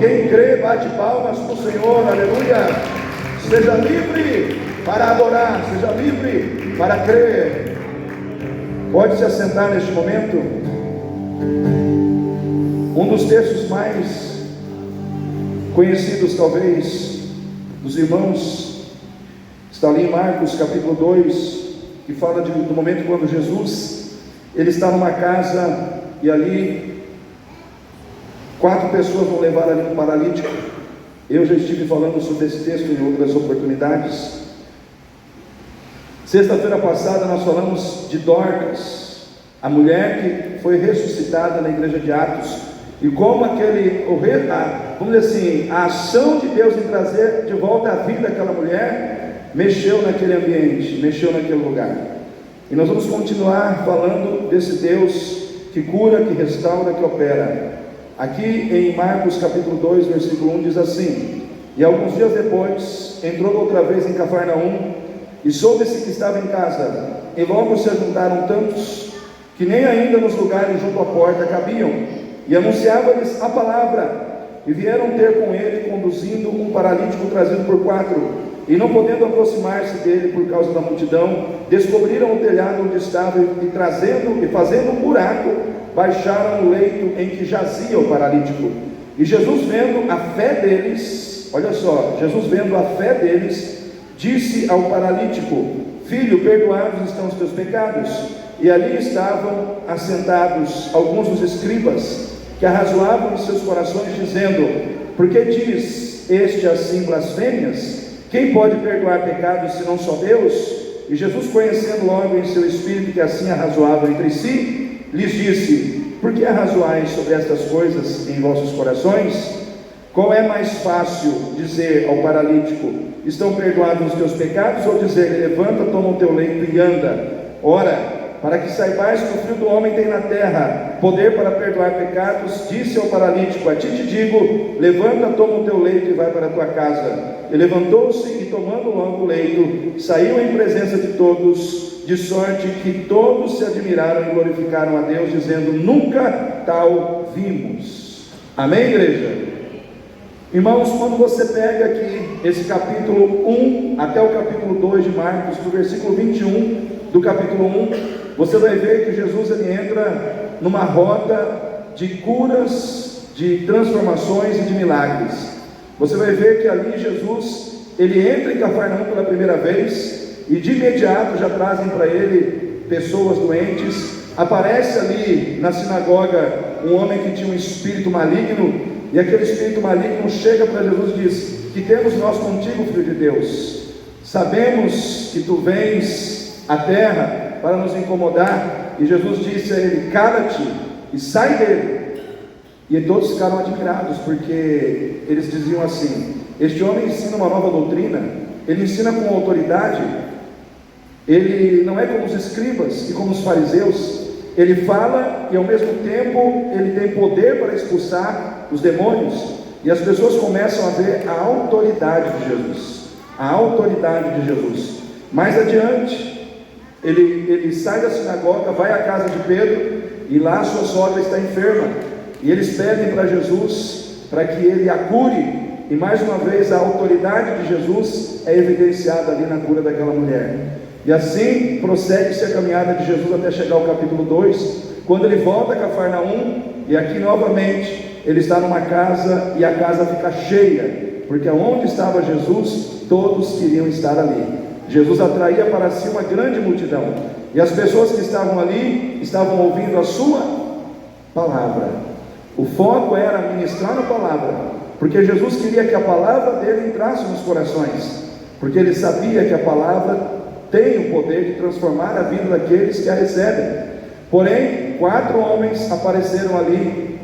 Quem crê, bate palmas para o Senhor, aleluia. Seja livre para adorar, seja livre para crer. Pode se assentar neste momento. Um dos textos mais conhecidos, talvez, dos irmãos, está ali em Marcos capítulo 2, que fala do momento quando Jesus, ele está numa casa, e ali 4 pessoas vão levar ali um paralítico. Eu já estive falando sobre esse texto em outras oportunidades. Sexta-feira passada nós falamos de Dorcas, a mulher que foi ressuscitada na igreja de Atos, e como vamos dizer assim, a ação de Deus em trazer de volta à vida aquela mulher, mexeu naquele ambiente, mexeu naquele lugar. E nós vamos continuar falando desse Deus que cura, que restaura, que opera. Aqui em Marcos capítulo 2, versículo 1 diz assim: e alguns dias depois entrou outra vez em Cafarnaum, e soube-se que estava em casa, e logo se ajuntaram tantos, que nem ainda nos lugares junto à porta cabiam, e anunciava-lhes a palavra. E vieram ter com ele, conduzindo um paralítico trazido por 4, e não podendo aproximar-se dele por causa da multidão, descobriram o telhado onde estava, e fazendo um buraco, baixaram o leito em que jazia o paralítico. E Jesus, vendo a fé deles, olha só, Jesus vendo a fé deles, disse ao paralítico: filho, perdoados estão os teus pecados. E ali estavam assentados alguns dos escribas, que arrazoavam em seus corações, dizendo: por que diz este assim blasfêmias? Quem pode perdoar pecados senão só Deus? E Jesus, conhecendo logo em seu espírito que assim arrazoavam entre si, lhes disse: por que arrazoais sobre estas coisas em vossos corações? Qual é mais fácil dizer ao paralítico: estão perdoados os teus pecados? Ou dizer: levanta, toma o teu leito e anda? Ora, para que saibais que o Filho do Homem tem na terra poder para perdoar pecados, disse ao paralítico: a ti te digo, levanta, toma o teu leito e vai para a tua casa. E levantou-se e, tomando logo o leito, saiu em presença de todos, de sorte que todos se admiraram e glorificaram a Deus, dizendo: nunca tal vimos. Amém, igreja? Irmãos, quando você pega aqui esse capítulo 1 até o capítulo 2 de Marcos, do versículo 21 do capítulo 1, você vai ver que Jesus ele entra numa rota de curas, de transformações e de milagres. Você vai ver que ali Jesus, ele entra em Cafarnaum pela primeira vez, e de imediato já trazem para ele pessoas doentes. Aparece ali na sinagoga um homem que tinha um espírito maligno, e aquele espírito maligno chega para Jesus e diz: que temos nós contigo, Filho de Deus? Sabemos que tu vens à terra para nos incomodar. E Jesus disse a ele: cala-te e sai dele. E todos ficaram admirados, porque eles diziam assim: este homem ensina uma nova doutrina, ele ensina com autoridade, ele não é como os escribas e como os fariseus. Ele fala e ao mesmo tempo ele tem poder para expulsar os demônios. E as pessoas começam a ver a autoridade de Jesus, a autoridade de Jesus. Mais adiante, ele sai da sinagoga, vai à casa de Pedro, e lá sua sogra está enferma, e eles pedem para Jesus para que ele a cure. E mais uma vez a autoridade de Jesus é evidenciada ali na cura daquela mulher. E assim prossegue-se a caminhada de Jesus até chegar ao capítulo 2, quando ele volta a Cafarnaum, e aqui novamente ele está numa casa, e a casa fica cheia, porque onde estava Jesus, todos queriam estar ali. Jesus atraía para si uma grande multidão, e as pessoas que estavam ali estavam ouvindo a sua palavra. O foco era ministrar a palavra, porque Jesus queria que a palavra dele entrasse nos corações, porque ele sabia que a palavra tem o poder de transformar a vida daqueles que a recebem. Porém, 4 homens apareceram ali,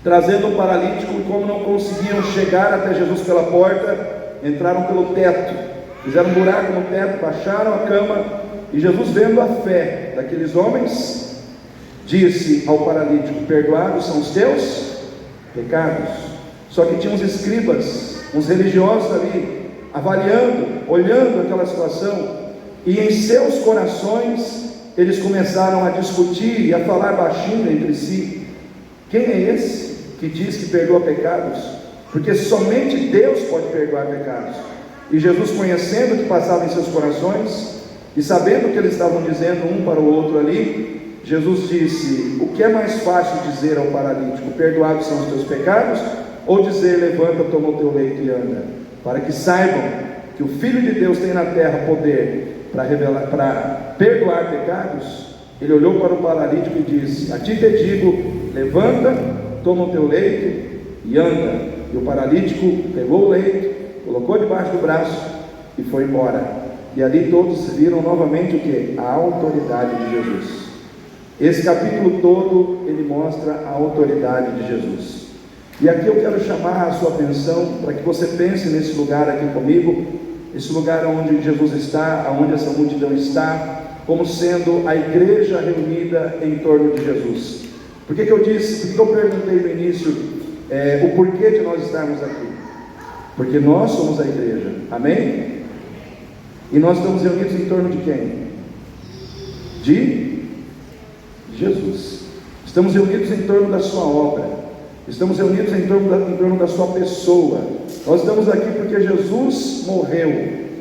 trazendo um paralítico, e como não conseguiam chegar até Jesus pela porta, entraram pelo teto, fizeram um buraco no teto, baixaram a cama, e Jesus, vendo a fé daqueles homens, disse ao paralítico: perdoados são os teus pecados. Só que tinha uns escribas, uns religiosos ali, avaliando, olhando aquela situação, e em seus corações eles começaram a discutir e a falar baixinho entre si: quem é esse que diz que perdoa pecados? porque somente Deus pode perdoar pecados. E Jesus, conhecendo o que passava em seus corações, e sabendo o que eles estavam dizendo um para o outro ali, Jesus disse: o que é mais fácil dizer ao paralítico, perdoados são os teus pecados, ou dizer, levanta, toma o teu leito e anda? Para que saibam que o Filho de Deus tem na terra poder para perdoar pecados, ele olhou para o paralítico e disse: a ti te digo, levanta, toma o teu leito e anda. E o paralítico pegou o leito, colocou debaixo do braço e foi embora. E ali todos viram novamente o que? A autoridade de Jesus. Esse capítulo todo, ele mostra a autoridade de Jesus. E aqui eu quero chamar a sua atenção para que você pense nesse lugar aqui comigo, esse lugar onde Jesus está, onde essa multidão está, como sendo a igreja reunida em torno de Jesus. Por que eu disse, por que eu perguntei no início o porquê de nós estarmos aqui? Porque nós somos a igreja, amém? E nós estamos reunidos em torno de quem? De Jesus. Estamos reunidos em torno da sua obra, estamos reunidos em torno da sua pessoa. Nós estamos aqui porque Jesus morreu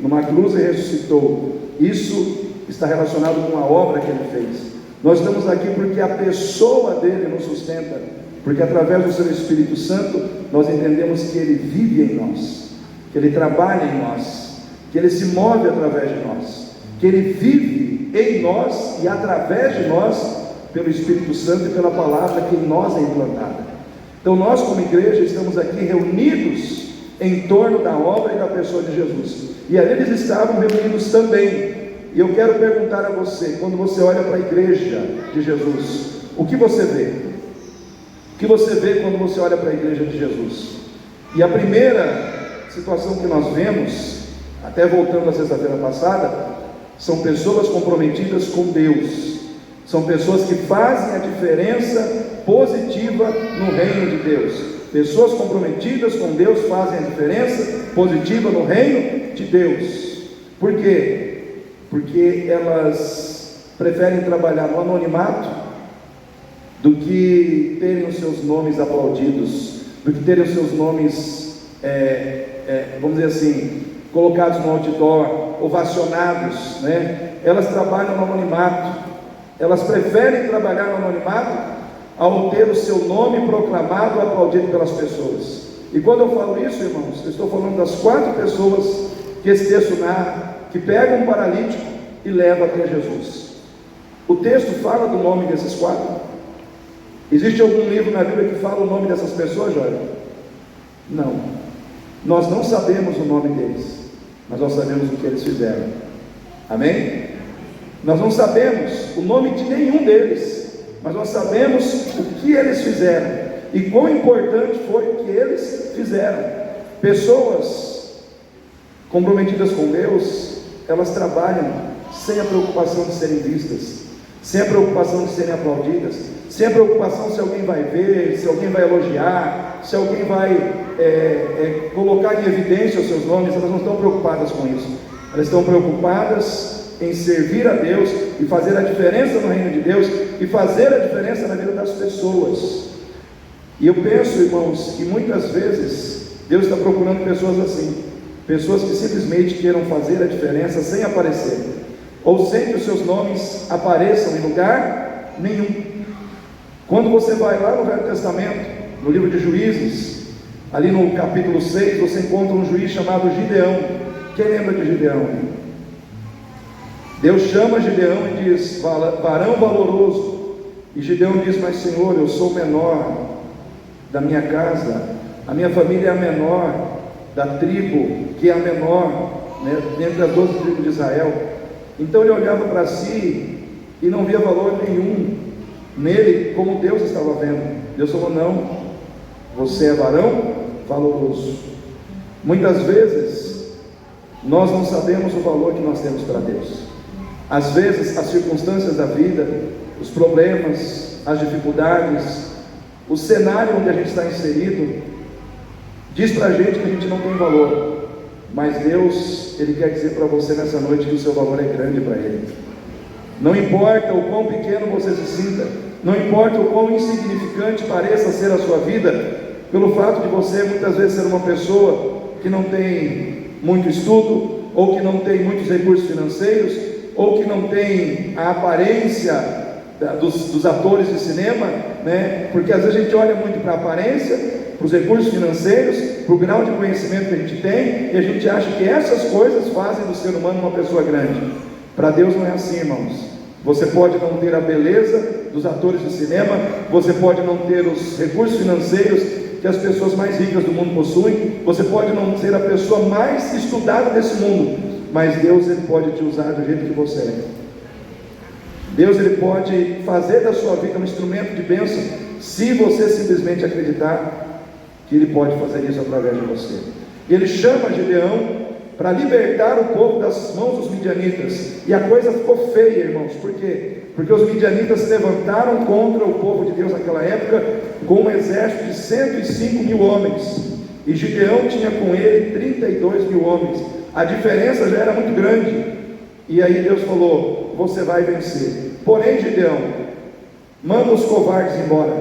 numa cruz e ressuscitou. Isso está relacionado com a obra que ele fez. Nós estamos aqui porque a pessoa dele nos sustenta, porque através do seu Espírito Santo nós entendemos que ele vive em nós, que ele trabalha em nós, que ele se move através de nós, que ele vive em nós e através de nós pelo Espírito Santo e pela palavra que em nós é implantada. Então nós, como igreja, estamos aqui reunidos em torno da obra e da pessoa de Jesus, e ali eles estavam reunidos também. E eu quero perguntar a você, quando você olha para a igreja de Jesus, o que você vê? O que você vê quando você olha para a igreja de Jesus? E a primeira situação que nós vemos, até voltando à sexta-feira passada, são pessoas comprometidas com Deus, são pessoas que fazem a diferença positiva no reino de Deus. Pessoas comprometidas com Deus fazem a diferença positiva no reino de Deus. Por quê? Porque elas preferem trabalhar no anonimato do que terem os seus nomes aplaudidos, do que terem os seus nomes, vamos dizer assim, colocados no outdoor, ovacionados, né? Elas trabalham no anonimato, elas preferem trabalhar no anonimato ao ter o seu nome proclamado e aplaudido pelas pessoas. E quando eu falo isso, irmãos, eu estou falando das 4 pessoas que esse texto narra, que pegam um paralítico e levam até Jesus. O texto fala do nome desses 4. Existe algum livro na Bíblia que fala o nome dessas pessoas, Jóia? Não. Nós não sabemos o nome deles, mas nós sabemos o que eles fizeram. Amém? Nós não sabemos o nome de nenhum deles, mas nós sabemos o que eles fizeram e quão importante foi o que eles fizeram. Pessoas comprometidas com Deus, elas trabalham sem a preocupação de serem vistas, sem a preocupação de serem aplaudidas, sem a preocupação se alguém vai ver, se alguém vai elogiar, se alguém vai colocar em evidência os seus nomes. Elas não estão preocupadas com isso, elas estão preocupadas em servir a Deus e fazer a diferença no reino de Deus e fazer a diferença na vida das pessoas. E eu penso, irmãos, que muitas vezes Deus está procurando pessoas assim, pessoas que simplesmente queiram fazer a diferença sem aparecer, ou sem que os seus nomes apareçam em lugar nenhum. Quando você vai lá no Velho Testamento, no livro de Juízes, ali no capítulo 6, você encontra um juiz chamado Gideão. Quem lembra de Gideão? Deus chama Gideão e diz: varão valoroso. E Gideão diz: mas Senhor, eu sou o menor da minha casa, a minha família é a menor da tribo, que é a menor, né, dentre as 12 tribos de Israel. Então ele olhava para si e não via valor nenhum nele, como Deus estava vendo. Deus falou: não, você é varão valoroso. Muitas vezes nós não sabemos o valor que nós temos para Deus. Às vezes as circunstâncias da vida, os problemas, as dificuldades, o cenário onde a gente está inserido diz para a gente que a gente não tem valor, mas Deus, Ele quer dizer para você nessa noite que o seu valor é grande para Ele. Não importa o quão pequeno você se sinta, não importa o quão insignificante pareça ser a sua vida, pelo fato de você muitas vezes ser uma pessoa que não tem muito estudo, ou que não tem muitos recursos financeiros, ou que não tem a aparência dos atores de cinema, né? Porque às vezes a gente olha muito para a aparência, para os recursos financeiros, para o grau de conhecimento que a gente tem, e a gente acha que essas coisas fazem do ser humano uma pessoa grande. Para Deus não é assim, irmãos. Você pode não ter a beleza dos atores de cinema, você pode não ter os recursos financeiros que as pessoas mais ricas do mundo possuem, você pode não ser a pessoa mais estudada desse mundo, mas Deus, Ele pode te usar do jeito que você é. Deus, Ele pode fazer da sua vida um instrumento de bênção, se você simplesmente acreditar que Ele pode fazer isso através de você. Ele chama Gideão para libertar o povo das mãos dos midianitas, e a coisa ficou feia, irmãos. Por quê? Porque os midianitas se levantaram contra o povo de Deus naquela época, com um exército de 105 mil homens, e Gideão tinha com ele 32 mil homens. A diferença já era muito grande, e aí Deus falou: você vai vencer. Porém, Gideão, manda os covardes embora.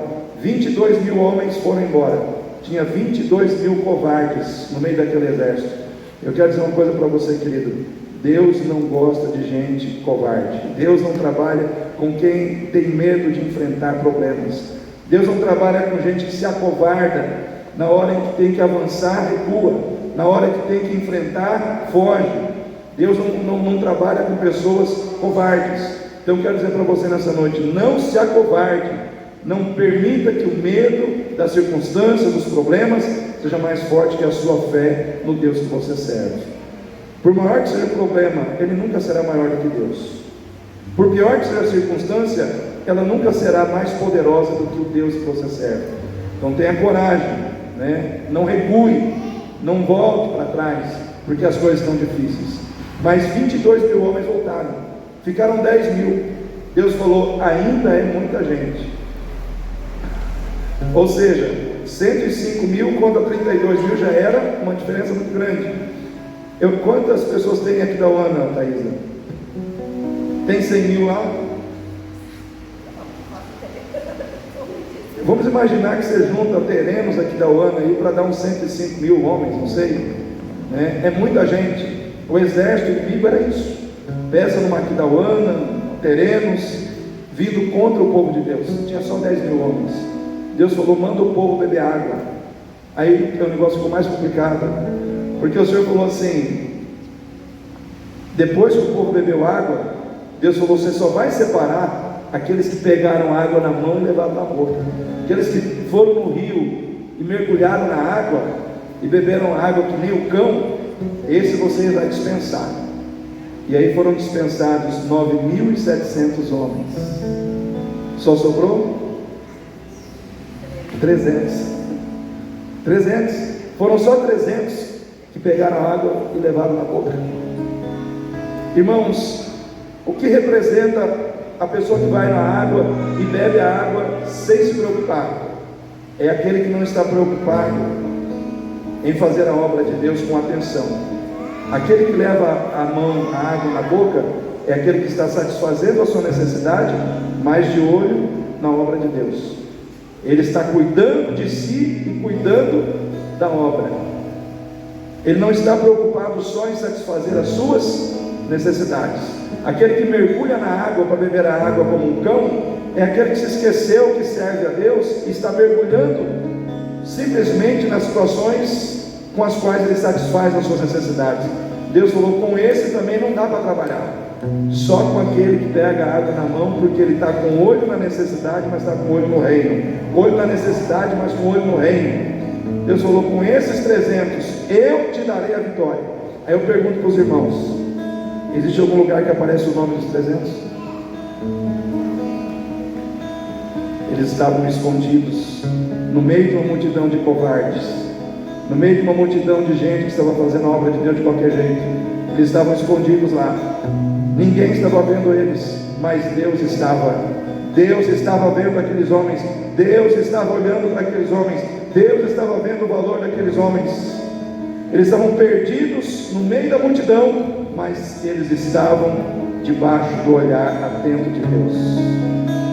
22 mil homens foram embora, tinha 22 mil covardes no meio daquele exército. Eu quero dizer uma coisa para você, querido: Deus não gosta de gente covarde. Deus não trabalha com quem tem medo de enfrentar problemas. Deus não trabalha com gente que se acovarda. Na hora em que tem que avançar, recua. Na hora que tem que enfrentar, foge. Deus não trabalha com pessoas covardes. Então eu quero dizer para você nessa noite: não se acovarde. Não permita que o medo das circunstâncias, dos problemas, seja mais forte que a sua fé no Deus que você serve. Por maior que seja o problema, ele nunca será maior do que Deus. Por pior que seja a circunstância, ela nunca será mais poderosa do que o Deus que você serve. Então tenha coragem, né? Não recue, não volte para trás, porque as coisas estão difíceis. Mas 22 mil homens voltaram, ficaram 10 mil. Deus falou: ainda é muita gente. Ou seja, 105 mil contra 32 mil já era uma diferença muito grande. Quantas pessoas tem aqui da Uana, Thaisa? Tem 100 mil lá? Vamos imaginar que você junta terrenos aqui da Uana aí para dar uns 105 mil homens, não sei, né? É muita gente. O exército inimigo era isso. Peça numa aqui da Uana, terrenos, vindo contra o povo de Deus. Tinha só 10 mil homens. Deus falou: manda o povo beber água. Aí o negócio ficou mais complicado, porque o Senhor falou assim: depois que o povo bebeu água, Deus falou: você só vai separar aqueles que pegaram água na mão e levaram na boca. Aqueles que foram no rio e mergulharam na água e beberam água que nem o cão, esse você vai dispensar. E aí foram dispensados 9.700 homens. Só sobrou 300. Foram só 300 que pegaram a água e levaram na boca. Irmãos, o que representa a pessoa que vai na água e bebe a água sem se preocupar? É aquele que não está preocupado em fazer a obra de Deus com atenção. Aquele que leva a mão, a água na boca, é aquele que está satisfazendo a sua necessidade, mas de olho na obra de Deus. Ele está cuidando de si e cuidando da obra. Ele não está preocupado só em satisfazer as suas necessidades. Aquele que mergulha na água para beber a água como um cão, é aquele que se esqueceu que serve a Deus e está mergulhando simplesmente nas situações com as quais ele satisfaz as suas necessidades. Deus falou: com esse também não dá para trabalhar. Só com aquele que pega a água na mão, porque ele está com o olho na necessidade, mas está com o olho no reino. Olho na necessidade, mas com o olho no reino. Deus falou: com esses 300 eu te darei a vitória. Aí eu pergunto para os irmãos: existe algum lugar que aparece o nome dos 300? Eles estavam escondidos no meio de uma multidão de covardes, no meio de uma multidão de gente que estava fazendo a obra de Deus de qualquer jeito. Eles estavam escondidos lá. Ninguém estava vendo eles, mas Deus estava. Deus estava vendo aqueles homens. Deus estava olhando para aqueles homens. Deus estava vendo o valor daqueles homens. Eles estavam perdidos no meio da multidão, mas eles estavam debaixo do olhar atento de Deus,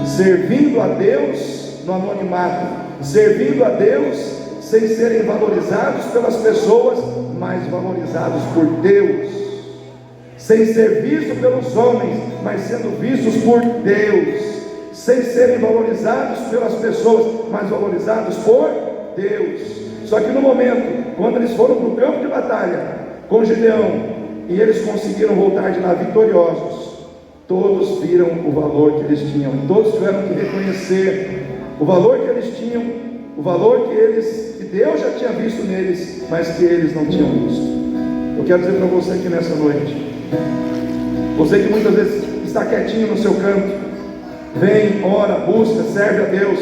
servindo a Deus no anonimato, servindo a Deus sem serem valorizados pelas pessoas, mas valorizados por Deus, sem ser vistos pelos homens, mas sendo vistos por Deus, sem serem valorizados pelas pessoas, mas valorizados por Deus. Só que no momento, quando eles foram para o campo de batalha com Gideão, e eles conseguiram voltar de lá vitoriosos, todos viram o valor que eles tinham, todos tiveram que reconhecer o valor que eles tinham, o valor que Deus já tinha visto neles, mas que eles não tinham visto. Eu quero dizer para você aqui nessa noite, você que muitas vezes está quietinho no seu canto, vem, ora, busca, serve a Deus,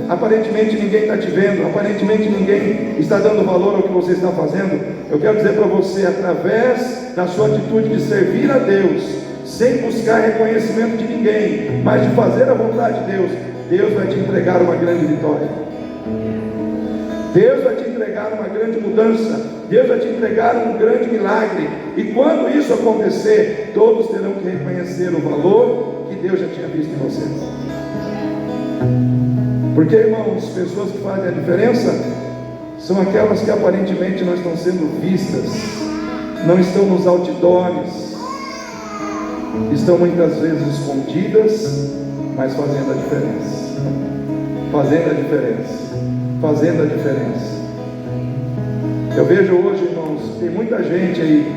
aparentemente ninguém está te vendo, aparentemente ninguém está dando valor ao que você está fazendo. Eu quero dizer para você, através da sua atitude de servir a Deus, sem buscar reconhecimento de ninguém, mas de fazer a vontade de Deus, Deus vai te entregar uma grande vitória, Deus vai te entregar uma grande mudança, Deus vai te entregar um grande milagre. E quando isso acontecer, todos terão que reconhecer o valor que Deus já tinha visto em você. Porque, irmãos, pessoas que fazem a diferença são aquelas que aparentemente não estão sendo vistas, não estão nos outdoors, estão muitas vezes escondidas, mas fazendo a diferença, fazendo a diferença, fazendo a diferença. Eu vejo hoje, irmãos, tem muita gente aí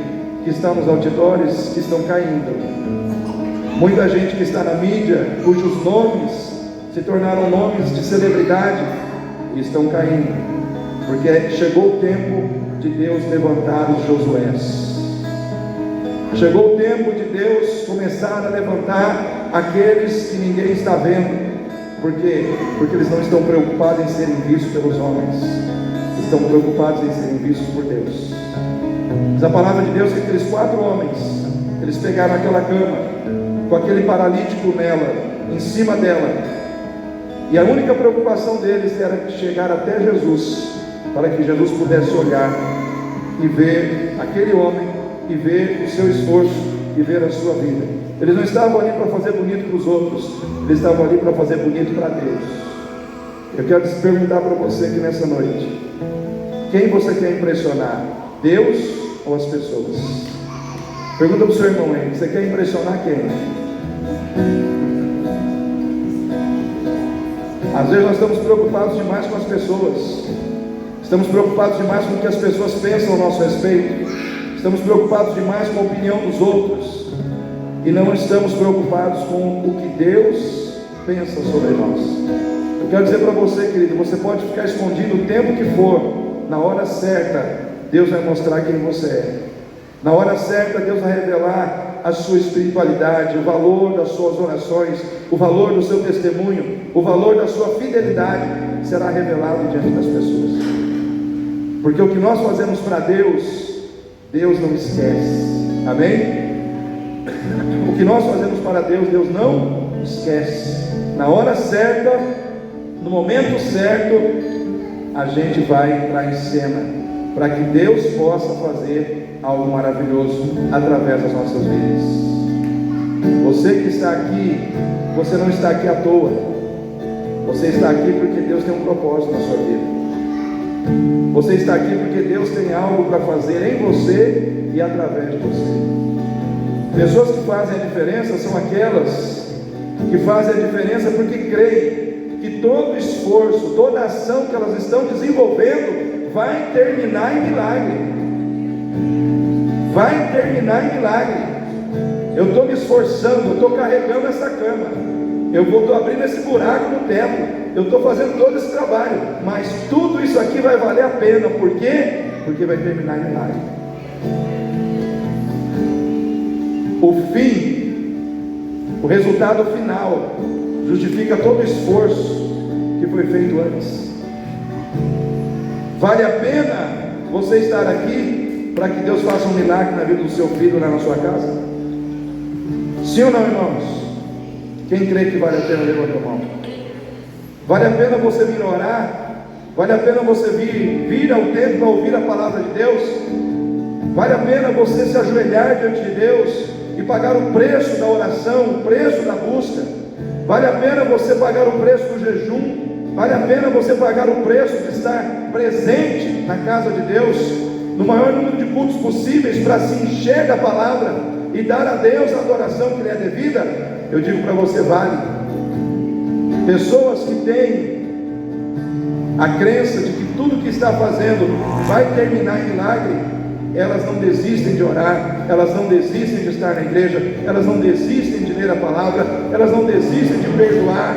que está nos outdoors que estão caindo, muita gente que está na mídia, cujos nomes se tornaram nomes de celebridade e estão caindo, porque chegou o tempo de Deus levantar os Josués, chegou o tempo de Deus começar a levantar aqueles que ninguém está vendo. Por quê? Porque eles não estão preocupados em serem vistos pelos homens, estão preocupados em serem vistos por Deus. Mas a palavra de Deus é que aqueles 4 homens, eles pegaram aquela cama, com aquele paralítico nela, em cima dela, e a única preocupação deles era chegar até Jesus, para que Jesus pudesse olhar e ver aquele homem, e ver o seu esforço, e ver a sua vida. Eles não estavam ali para fazer bonito para os outros, eles estavam ali para fazer bonito para Deus. Eu quero te perguntar para você aqui nessa noite, quem você quer impressionar? Deus ou as pessoas? Pergunta para o seu irmão aí, você quer impressionar quem? Às vezes nós estamos preocupados demais com as pessoas, estamos preocupados demais com o que as pessoas pensam a nosso respeito, estamos preocupados demais com a opinião dos outros, e não estamos preocupados com o que Deus pensa sobre nós. Eu quero dizer para você, querido, você pode ficar escondido o tempo que for, na hora certa, Deus vai mostrar quem você é. Na hora certa, Deus vai revelar a sua espiritualidade, o valor das suas orações, o valor do seu testemunho, o valor da sua fidelidade será revelado diante das pessoas. Porque o que nós fazemos para Deus, Deus não esquece. Amém? O que nós fazemos para Deus, Deus não esquece. Na hora certa, no momento certo, a gente vai entrar em cena, para que Deus possa fazer algo maravilhoso através das nossas vidas. Você que está aqui, você não está aqui à toa, você está aqui porque Deus tem um propósito na sua vida. Você está aqui porque Deus tem algo para fazer em você e através de você. Pessoas que fazem a diferença são aquelas que fazem a diferença porque creem que todo esforço, toda ação que elas estão desenvolvendo vai terminar em milagre. Vai terminar em milagre. Eu estou me esforçando, eu estou carregando essa cama, eu estou abrindo esse buraco no teto, eu estou fazendo todo esse trabalho, mas tudo isso aqui vai valer a pena. Por quê? Porque vai terminar em milagre. O fim, o resultado final, justifica todo o esforço que foi feito antes. Vale a pena você estar aqui para que Deus faça um milagre na vida do seu filho lá na sua casa? Sim ou não, irmãos? Quem crê que vale a pena, levanta a mão. Vale a pena você vir orar? Vale a pena você vir ao templo para ouvir a palavra de Deus? Vale a pena você se ajoelhar diante de Deus e pagar o preço da oração, o preço da busca? Vale a pena você pagar o preço do jejum? Vale a pena você pagar o preço de estar presente na casa de Deus, no maior número de cultos possíveis, para se encher da palavra e dar a Deus a adoração que lhe é devida? Eu digo para você, vale. Pessoas que têm a crença de que tudo que está fazendo vai terminar em milagre, elas não desistem de orar, elas não desistem de estar na igreja, elas não desistem de ler a palavra, elas não desistem de perdoar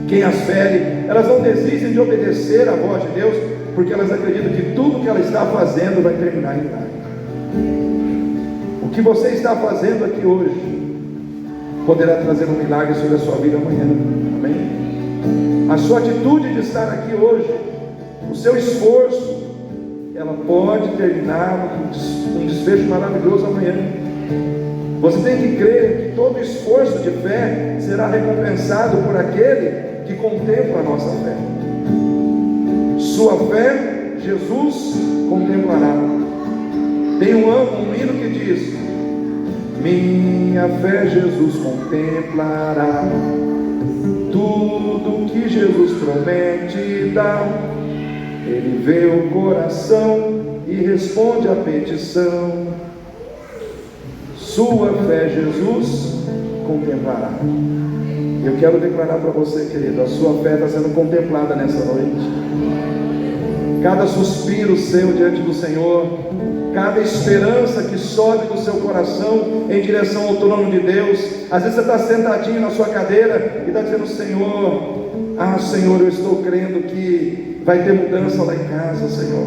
quem as fere, elas não desistem de obedecer à voz de Deus, porque elas acreditam que tudo que ela está fazendo vai terminar em milagre. O que você está fazendo aqui hoje poderá trazer um milagre sobre a sua vida amanhã. Amém? A sua atitude de estar aqui hoje, o seu esforço, ela pode terminar com um desfecho maravilhoso amanhã. Você tem que crer que todo esforço de fé será recompensado por aquele que contempla a nossa fé. Sua fé, Jesus contemplará. Tem um hino que diz: minha fé Jesus contemplará, tudo que Jesus promete dá. Ele vê o coração e responde à petição. Sua fé Jesus contemplará. Eu quero declarar para você, querido, a sua fé está sendo contemplada nessa noite. Cada suspiro seu diante do Senhor, cada esperança que sobe do seu coração em direção ao trono de Deus. Às vezes você está sentadinho na sua cadeira e está dizendo: Senhor, Senhor, eu estou crendo que vai ter mudança lá em casa, Senhor.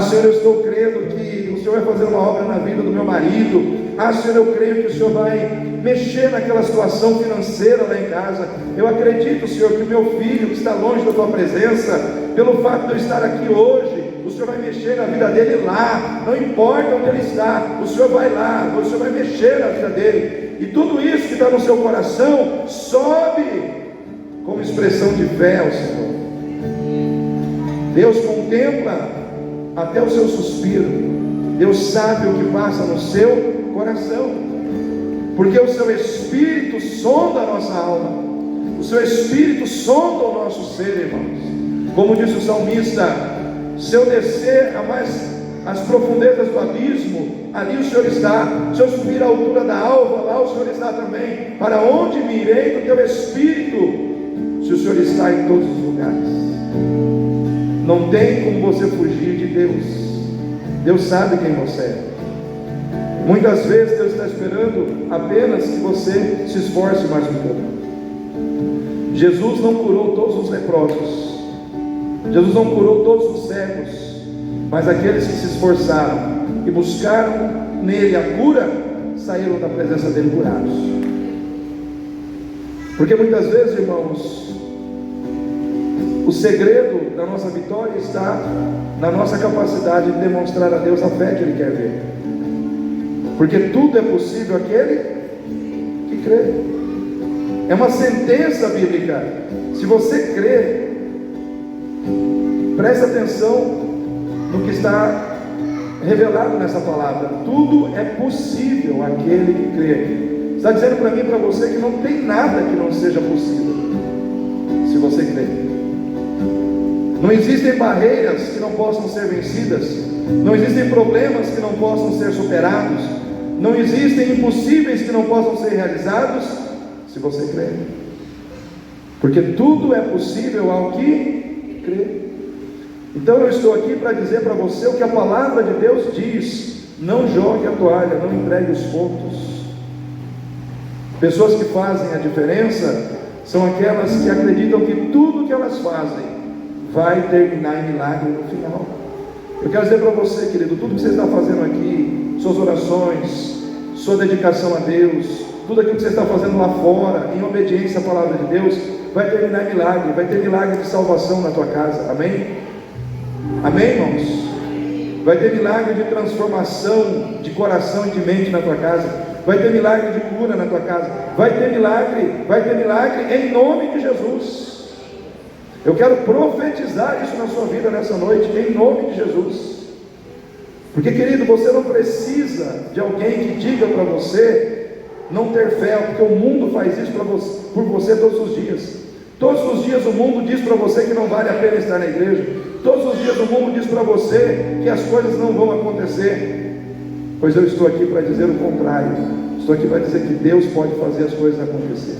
Senhor, eu estou crendo que o Senhor vai fazer uma obra na vida do meu marido. Senhor, eu creio que o Senhor vai mexer naquela situação financeira lá em casa. Eu acredito, Senhor, que o meu filho que está longe da Tua presença, pelo fato de eu estar aqui hoje, o Senhor vai mexer na vida dele lá. Não importa onde ele está, o Senhor vai lá, o Senhor vai mexer na vida dele. E tudo isso que está no seu coração sobe como expressão de fé ao Senhor. Deus contempla até o seu suspiro. Deus sabe o que passa no seu coração, porque o seu Espírito sonda a nossa alma, o seu Espírito sonda o nosso ser, irmãos. Como disse o salmista: se eu descer as profundezas do abismo, ali o Senhor está. Se eu subir à altura da alva, lá o Senhor está também. Para onde me irei do teu Espírito, se o Senhor está em todos os lugares? Não tem como você fugir de Deus. Deus sabe quem você é. Muitas vezes Deus está esperando apenas que você se esforce mais um pouco. Jesus não curou todos os leprosos, Jesus não curou todos os cegos, mas aqueles que se esforçaram e buscaram nele a cura, saíram da presença dele curados. Porque muitas vezes, irmãos, o segredo da nossa vitória está na nossa capacidade de demonstrar a Deus a fé que Ele quer ver. Porque tudo é possível àquele que crê. É uma sentença bíblica. Se você crê, preste atenção no que está revelado nessa palavra. Tudo é possível àquele que crê. Está dizendo para mim e para você que não tem nada que não seja possível, se você crê. Não existem barreiras que não possam ser vencidas, não existem problemas que não possam ser superados, não existem impossíveis que não possam ser realizados, se você crê. Porque tudo é possível ao que crê. Então eu estou aqui para dizer para você o que a palavra de Deus diz: não jogue a toalha, não entregue os pontos. Pessoas que fazem a diferença são aquelas que acreditam que tudo que elas fazem vai terminar em milagre no final. Eu quero dizer para você, querido, tudo que você está fazendo aqui, suas orações, sua dedicação a Deus, tudo aquilo que você está fazendo lá fora, em obediência à palavra de Deus, vai terminar em milagre, vai ter milagre de salvação na tua casa, amém? Amém, irmãos? Vai ter milagre de transformação de coração e de mente na tua casa, vai ter milagre de cura na tua casa, vai ter milagre em nome de Jesus. Eu quero profetizar isso na sua vida nessa noite, em nome de Jesus. Porque, querido, você não precisa de alguém que diga para você não ter fé, porque o mundo faz isso por você todos os dias. Todos os dias o mundo diz para você que não vale a pena estar na igreja. Todos os dias o mundo diz para você que as coisas não vão acontecer. Pois eu estou aqui para dizer o contrário. Estou aqui para dizer que Deus pode fazer as coisas acontecer.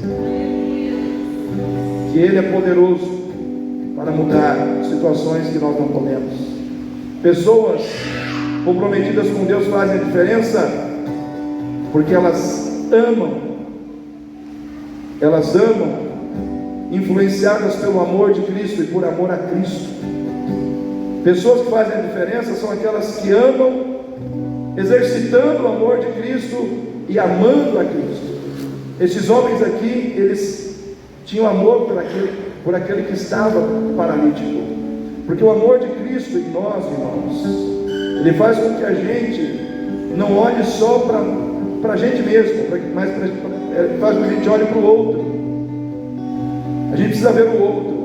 Que Ele é poderoso para mudar situações que nós não podemos. Pessoas comprometidas com Deus fazem a diferença porque elas amam influenciadas pelo amor de Cristo e por amor a Cristo. Pessoas que fazem a diferença são aquelas que amam, exercitando o amor de Cristo e amando a Cristo. Esses homens aqui, eles tinham amor por aquele que estava paralítico, porque o amor de Cristo em nós, irmãos, ele faz com que a gente não olhe só para a gente mesmo, mas faz com que a gente olhe para o outro. A gente precisa ver o outro.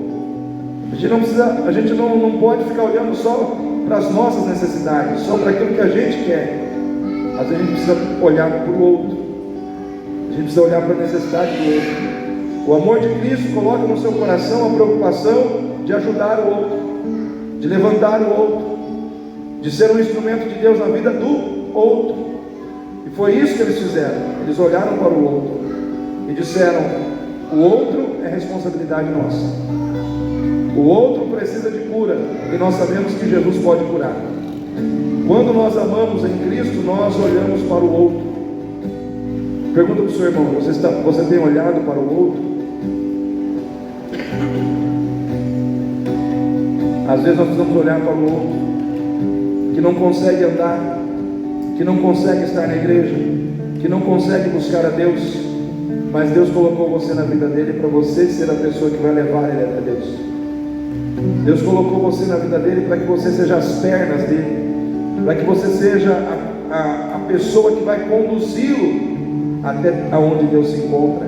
A gente não pode ficar olhando só para as nossas necessidades, só para aquilo que a gente quer. Às vezes a gente precisa olhar para o outro. A gente precisa olhar para a necessidade do outro. O amor de Cristo coloca no seu coração a preocupação de ajudar o outro, de levantar o outro, de ser um instrumento de Deus na vida do outro. E foi isso que eles fizeram. Eles olharam para o outro e disseram: o outro é responsabilidade nossa. O outro precisa de cura e nós sabemos que Jesus pode curar. Quando nós amamos em Cristo, nós olhamos para o outro. Pergunta para o seu irmão: você tem olhado para o outro? Às vezes nós precisamos olhar para o outro que não consegue andar, que não consegue estar na igreja, que não consegue buscar a Deus, mas Deus colocou você na vida dele para você ser a pessoa que vai levar ele até Deus. Deus colocou você na vida dele para que você seja as pernas dele, para que você seja a pessoa que vai conduzi-lo até aonde Deus se encontra.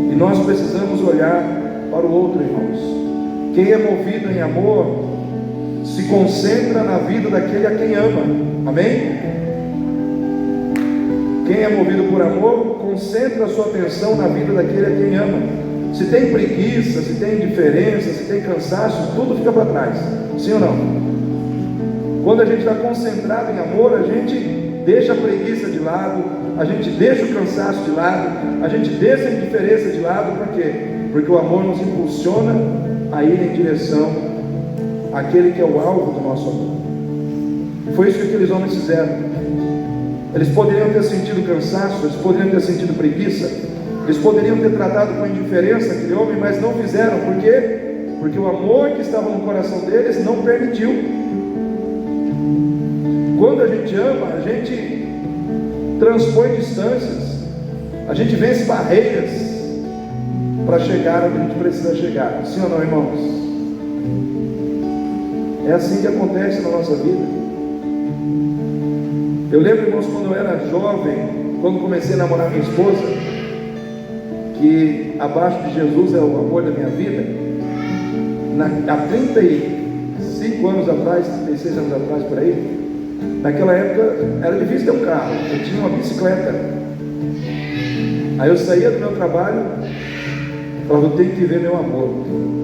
E nós precisamos olhar para o outro, irmãos. Quem é movido em amor se concentra na vida daquele a quem ama. Amém? Quem é movido por amor concentra a sua atenção na vida daquele a quem ama. Se tem preguiça, se tem indiferença, se tem cansaço, tudo fica para trás. Sim ou não? Quando a gente está concentrado em amor, a gente deixa a preguiça de lado, a gente deixa o cansaço de lado, a gente deixa a indiferença de lado. Por quê? Porque o amor nos impulsiona a ir em direção àquele que é o alvo do nosso amor. Foi isso que aqueles homens fizeram. Eles poderiam ter sentido cansaço, eles poderiam ter sentido preguiça, eles poderiam ter tratado com indiferença aquele homem, mas não fizeram. Por quê? Porque o amor que estava no coração deles não permitiu. Quando a gente ama, a gente transpõe distâncias, a gente vence barreiras para chegar onde a gente precisa chegar. Sim ou não, irmãos? É assim que acontece na nossa vida. Eu lembro, irmãos, quando eu era jovem, quando comecei a namorar minha esposa, que abaixo de Jesus é o amor da minha vida. Há 35 anos atrás, 36 anos atrás, por aí, naquela época era difícil ter um carro. Eu tinha uma bicicleta. Aí eu saía do meu trabalho, falava: eu tenho que ver meu amor.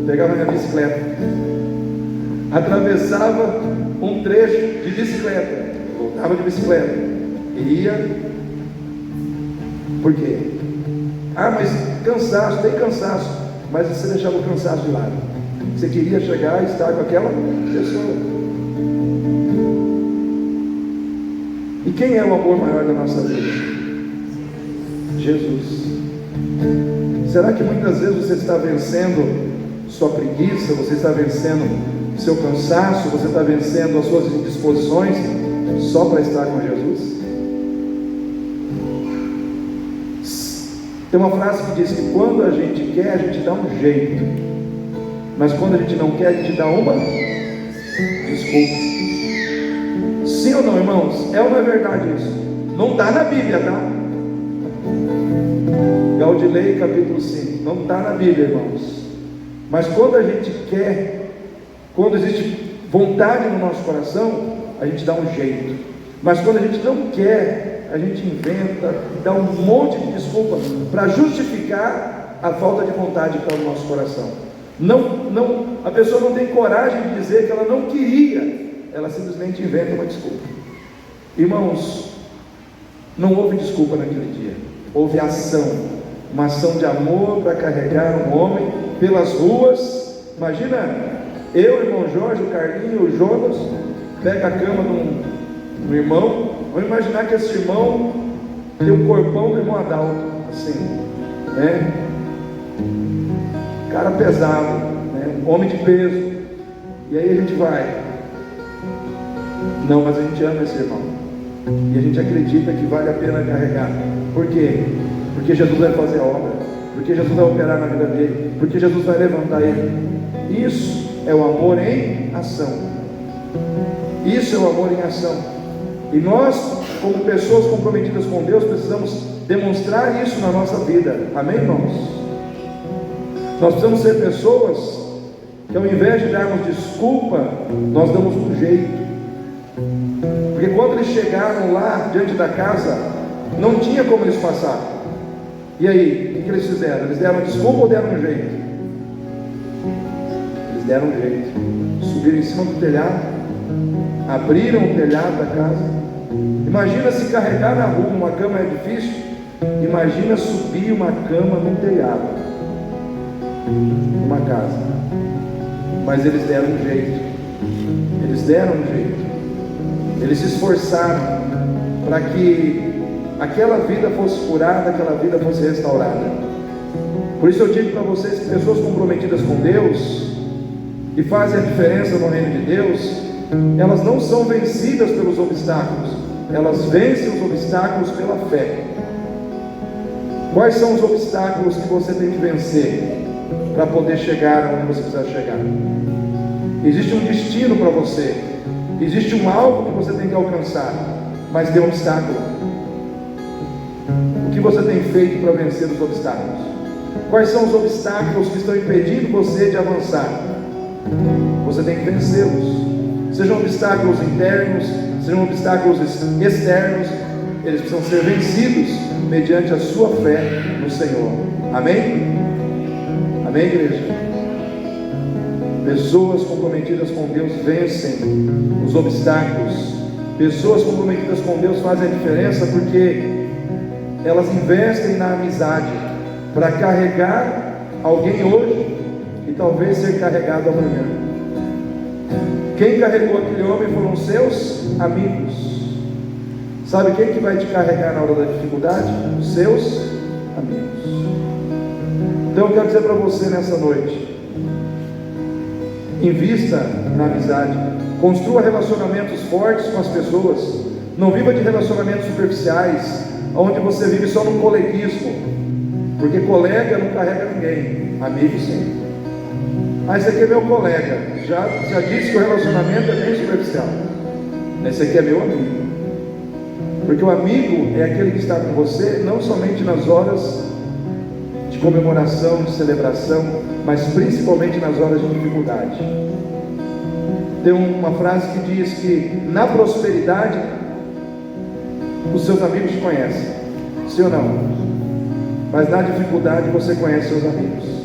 Pegava minha bicicleta, atravessava um trecho de bicicleta, voltava de bicicleta, ia. Por quê? Ah, mas cansaço, tem cansaço. Mas você deixava o cansaço de lado. Você queria chegar e estar com aquela pessoa. E quem é o amor maior da nossa vida? Jesus. Será que muitas vezes você está vencendo sua preguiça, você está vencendo seu cansaço, você está vencendo as suas indisposições só para estar com Jesus? Tem uma frase que diz que quando a gente quer, a gente dá um jeito, mas quando a gente não quer, a gente dá uma desculpa. Sim ou não, irmãos? É ou não é verdade isso? Não está na Bíblia, tá? Gaudilei, capítulo 5. Não está na Bíblia, irmãos. Mas quando a gente quer, quando existe vontade no nosso coração, a gente dá um jeito. Mas quando a gente não quer, a gente inventa, dá um monte de desculpa para justificar a falta de vontade que está no nosso coração. A pessoa não tem coragem de dizer que ela não queria, ela simplesmente inventa uma desculpa. Irmãos, não houve desculpa naquele dia, houve ação, uma ação de amor para carregar um homem pelas ruas. Imagina, eu, o irmão Jorge, o Carlinho, o Jonas, pega a cama de um irmão. Vamos imaginar que esse irmão tem o corpão do irmão Adalto, assim, né? Cara pesado, né? Um homem de peso. E aí a gente vai. Não, mas a gente ama esse irmão. E a gente acredita que vale a pena carregar. Por quê? Porque Jesus vai fazer a obra. Porque Jesus vai operar na vida dele. Porque Jesus vai levantar ele. Isso é o amor em ação. Isso é o amor em ação. E nós, como pessoas comprometidas com Deus, precisamos demonstrar isso na nossa vida. Amém, irmãos? Nós precisamos ser pessoas que, ao invés de darmos desculpa, nós damos um jeito. Porque quando eles chegaram lá diante da casa, não tinha como eles passar. E aí, o que eles fizeram? Eles deram desculpa ou deram um jeito? Eles deram um jeito. Subiram em cima do telhado, abriram o telhado da casa. Imagina se carregar na rua uma cama é difícil. Imagina subir uma cama num telhado, numa casa. Mas eles deram um jeito. Eles deram um jeito. Eles se esforçaram para que aquela vida fosse curada, aquela vida fosse restaurada. Por isso eu digo para vocês que pessoas comprometidas com Deus, que fazem a diferença no reino de Deus, elas não são vencidas pelos obstáculos, elas vencem os obstáculos pela fé. Quais são os obstáculos que você tem que vencer para poder chegar onde você precisa chegar? Existe um destino para você, existe um alvo que você tem que alcançar, mas tem um obstáculo. O que você tem feito para vencer os obstáculos? Quais são os obstáculos que estão impedindo você de avançar? Você tem que vencê-los. Sejam obstáculos internos, sejam obstáculos externos, eles precisam ser vencidos mediante a sua fé no Senhor. Amém? Amém, igreja? Pessoas comprometidas com Deus vencem os obstáculos. Pessoas comprometidas com Deus fazem a diferença porque elas investem na amizade para carregar alguém hoje e talvez ser carregado amanhã. Quem carregou aquele homem foram seus amigos. Sabe quem que vai te carregar na hora da dificuldade? Os seus amigos. Então eu quero dizer para você nessa noite: invista na amizade, construa relacionamentos fortes com as pessoas. Não viva de relacionamentos superficiais, onde você vive só no coleguismo, porque colega não carrega ninguém, amigo sim. Ah, esse aqui é meu colega, já disse que o relacionamento é bem superficial. Esse aqui é meu amigo, porque o amigo é aquele que está com você não somente nas horas de comemoração, de celebração, mas principalmente nas horas de dificuldade. Tem uma frase que diz que na prosperidade os seus amigos te conhecem, sim ou não? Mas na dificuldade você conhece seus amigos.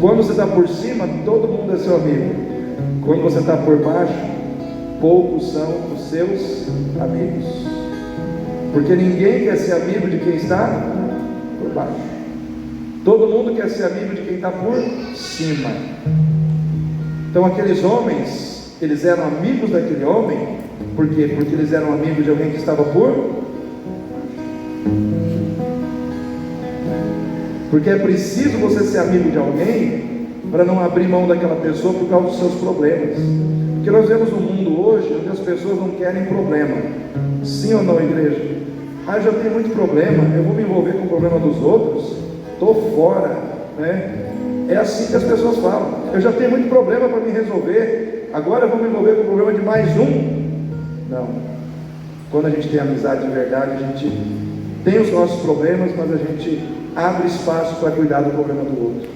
Quando você está por cima, todo mundo é seu amigo. Quando você está por baixo, poucos são os seus amigos. Porque ninguém quer ser amigo de quem está por baixo. Todo mundo quer ser amigo de quem está por cima. Então aqueles homens, eles eram amigos daquele homem. Por quê? Porque eles eram amigos de alguém que estava por... Porque é preciso você ser amigo de alguém para não abrir mão daquela pessoa por causa dos seus problemas. Porque nós vemos um mundo hoje onde as pessoas não querem problema. Sim ou não, igreja? Ah, eu já tenho muito problema, eu vou me envolver com o problema dos outros? Estou fora, né? É assim que as pessoas falam. Eu já tenho muito problema para me resolver, agora eu vou me envolver com o problema de mais um? Não. Quando a gente tem amizade de verdade, a gente tem os nossos problemas, mas a gente abre espaço para cuidar do problema do outro.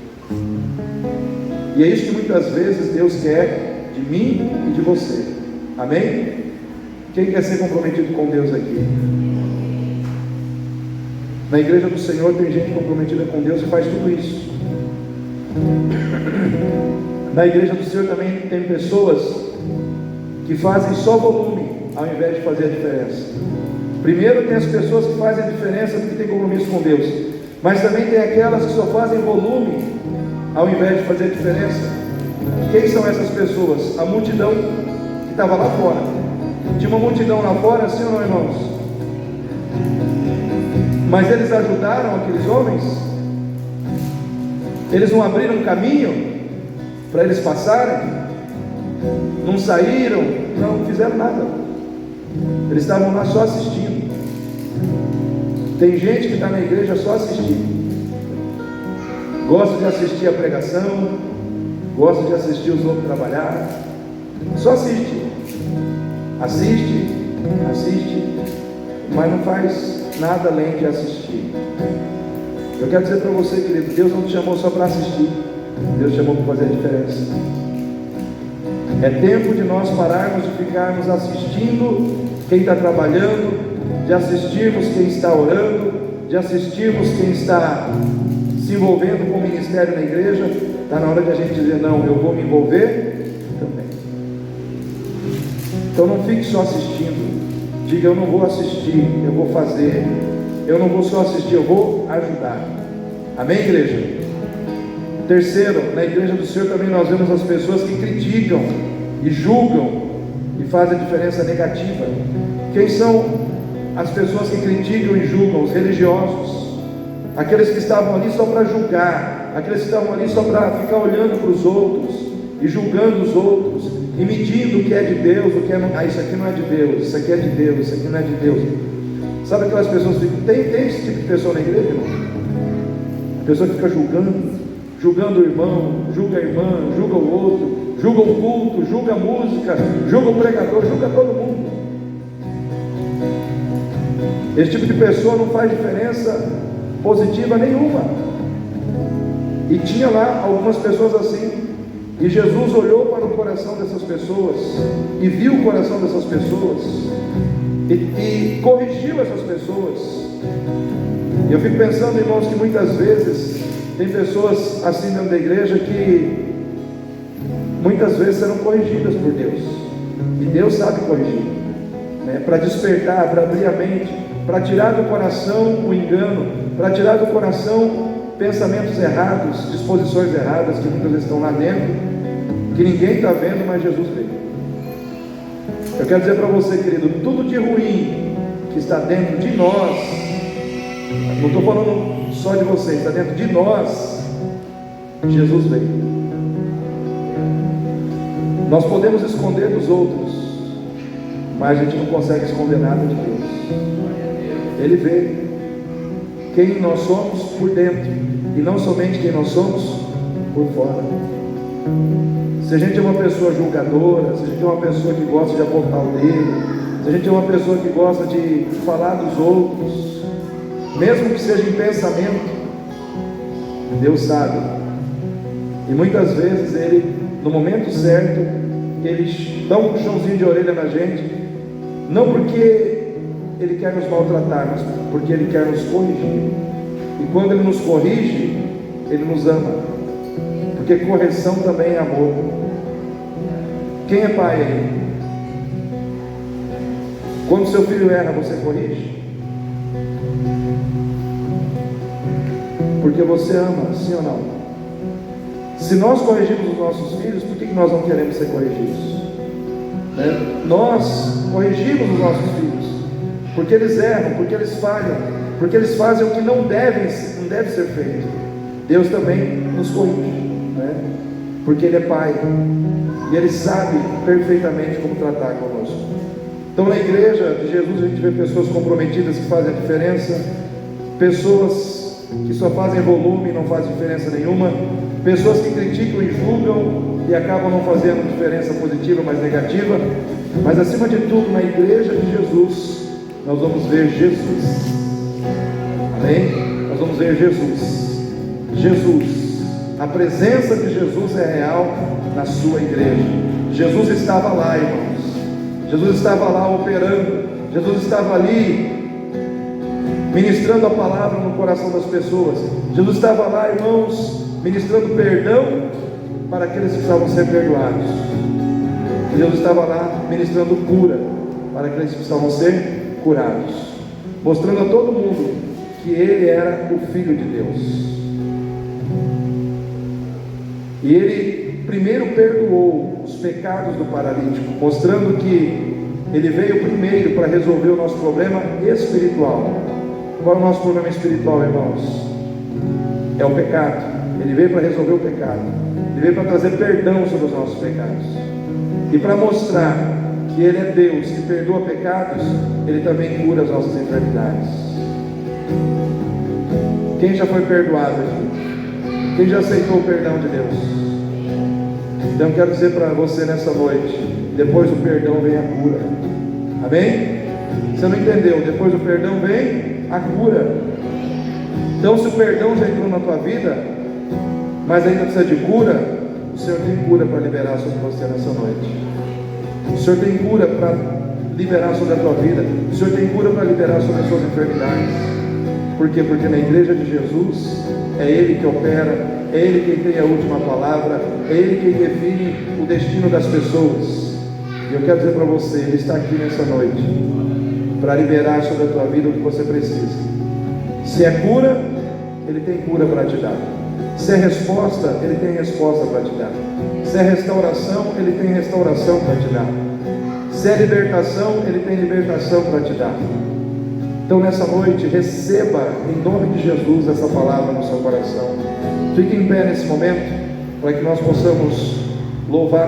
E é isso que muitas vezes Deus quer de mim e de você. Amém? Quem quer ser comprometido com Deus aqui? Na igreja do Senhor tem gente comprometida com Deus e faz tudo isso. Na igreja do Senhor também tem pessoas que fazem só volume, ao invés de fazer a diferença. Primeiro tem as pessoas que fazem a diferença porque têm compromisso com Deus, mas também tem aquelas que só fazem volume, ao invés de fazer a diferença. Quem são essas pessoas? A multidão que estava lá fora. Tinha uma multidão lá fora, sim ou não, irmãos? Mas eles ajudaram aqueles homens? Eles não abriram um caminho para eles passarem? Não saíram? Não fizeram nada. Eles estavam lá só assistindo. Tem gente que está na igreja só assistindo. Gosta de assistir a pregação, gosta de assistir os outros trabalhar. Só assiste. Assiste, mas não faz nada além de assistir. Eu quero dizer para você, querido, Deus não te chamou só para assistir, Deus te chamou para fazer a diferença. É tempo de nós pararmos de ficarmos assistindo quem está trabalhando, de assistirmos quem está orando, de assistirmos quem está se envolvendo com o ministério na igreja. Está na hora de a gente dizer: não, eu vou me envolver também. Então não fique só assistindo. Diga: eu não vou assistir, eu vou fazer. Eu não vou só assistir, eu vou ajudar. Amém, igreja? Terceiro, na igreja do Senhor também nós vemos as pessoas que criticam e julgam e fazem a diferença negativa. Quem são as pessoas que criticam e julgam? Os religiosos, aqueles que estavam ali só para julgar, aqueles que estavam ali só para ficar olhando para os outros e julgando os outros e medindo o que é de Deus, o que é... isso aqui não é de Deus, isso aqui é de Deus, isso aqui não é de Deus. Sabe aquelas pessoas que ficam... Tem esse tipo de pessoa na igreja, irmão? A pessoa que fica julgando o irmão, julga a irmã, julga o outro, julga o culto, julga a música, julga o pregador, julga todo mundo. Esse tipo de pessoa não faz diferença positiva nenhuma. E tinha lá algumas pessoas assim, e Jesus olhou para o coração dessas pessoas e viu o coração dessas pessoas e corrigiu essas pessoas. E eu fico pensando, irmãos, que muitas vezes tem pessoas assim dentro da igreja que muitas vezes serão corrigidas por Deus, e Deus sabe corrigir, né? Para despertar, para abrir a mente, para tirar do coração o engano, para tirar do coração pensamentos errados, disposições erradas que muitas vezes estão lá dentro, que ninguém está vendo, mas Jesus vê. Eu quero dizer para você, querido, tudo de ruim que está dentro de nós, não estou falando só de você, está dentro de nós, Jesus vê. Nós podemos esconder dos outros, mas a gente não consegue esconder nada de Deus. Ele vê quem nós somos por dentro, e não somente quem nós somos por fora. Se a gente é uma pessoa julgadora, se a gente é uma pessoa que gosta de apontar o dedo, se a gente é uma pessoa que gosta de falar dos outros, mesmo que seja em pensamento, Deus sabe. E muitas vezes Ele, no momento certo, Ele dá um puxãozinho de orelha na gente, não porque Ele quer nos maltratar, mas porque Ele quer nos corrigir. E quando Ele nos corrige, Ele nos ama, porque correção também é amor. Quem é pai aí? Quando seu filho erra, você corrige? Porque você ama, sim ou não? Se nós corrigimos os nossos filhos, por que nós não queremos ser corrigidos? Né? Nós corrigimos os nossos filhos porque eles erram, porque eles falham, porque eles fazem o que não deve ser feito. Deus também nos corrige, né? Porque Ele é Pai e Ele sabe perfeitamente como tratar conosco. Então, na igreja de Jesus, a gente vê pessoas comprometidas que fazem a diferença, pessoas que só fazem volume e não fazem diferença nenhuma, pessoas que criticam e julgam e acabam não fazendo diferença positiva, mas negativa. Mas acima de tudo, na igreja de Jesus, nós vamos ver Jesus. Amém? Nós vamos ver Jesus. Jesus. A presença de Jesus é real na sua igreja. Jesus estava lá, irmãos. Jesus estava lá operando. Jesus estava ali ministrando a palavra no coração das pessoas. Jesus estava lá, irmãos, ministrando perdão para aqueles que precisavam ser perdoados. Jesus estava lá ministrando cura para aqueles que precisavam ser curados, mostrando a todo mundo que Ele era o Filho de Deus. E Ele primeiro perdoou os pecados do paralítico, mostrando que Ele veio primeiro para resolver o nosso problema espiritual. Qual é o nosso problema espiritual, irmãos? É o pecado. Ele veio para resolver o pecado. Ele veio para trazer perdão sobre os nossos pecados. E para mostrar que Ele é Deus, que perdoa pecados, Ele também cura as nossas enfermidades. Quem já foi perdoado aqui? Quem já aceitou o perdão de Deus? Então eu quero dizer para você nessa noite, depois do perdão vem a cura. Amém? Você não entendeu? Depois do perdão vem a cura. Então, se o perdão já entrou na tua vida, mas ainda precisa de cura, o Senhor tem cura para liberar sobre você nessa noite. O Senhor tem cura para liberar sobre a tua vida. O Senhor tem cura para liberar sobre as suas enfermidades. Por quê? Porque na igreja de Jesus é Ele que opera, é Ele quem tem a última palavra, é Ele quem define o destino das pessoas. E eu quero dizer para você, Ele está aqui nessa noite para liberar sobre a tua vida o que você precisa. Se é cura, Ele tem cura para te dar. Se é resposta, Ele tem resposta para te dar. Se é restauração, Ele tem restauração para te dar. Se é libertação, Ele tem libertação para te dar. Então nessa noite, receba em nome de Jesus essa palavra no seu coração. Fique em pé nesse momento, para que nós possamos louvar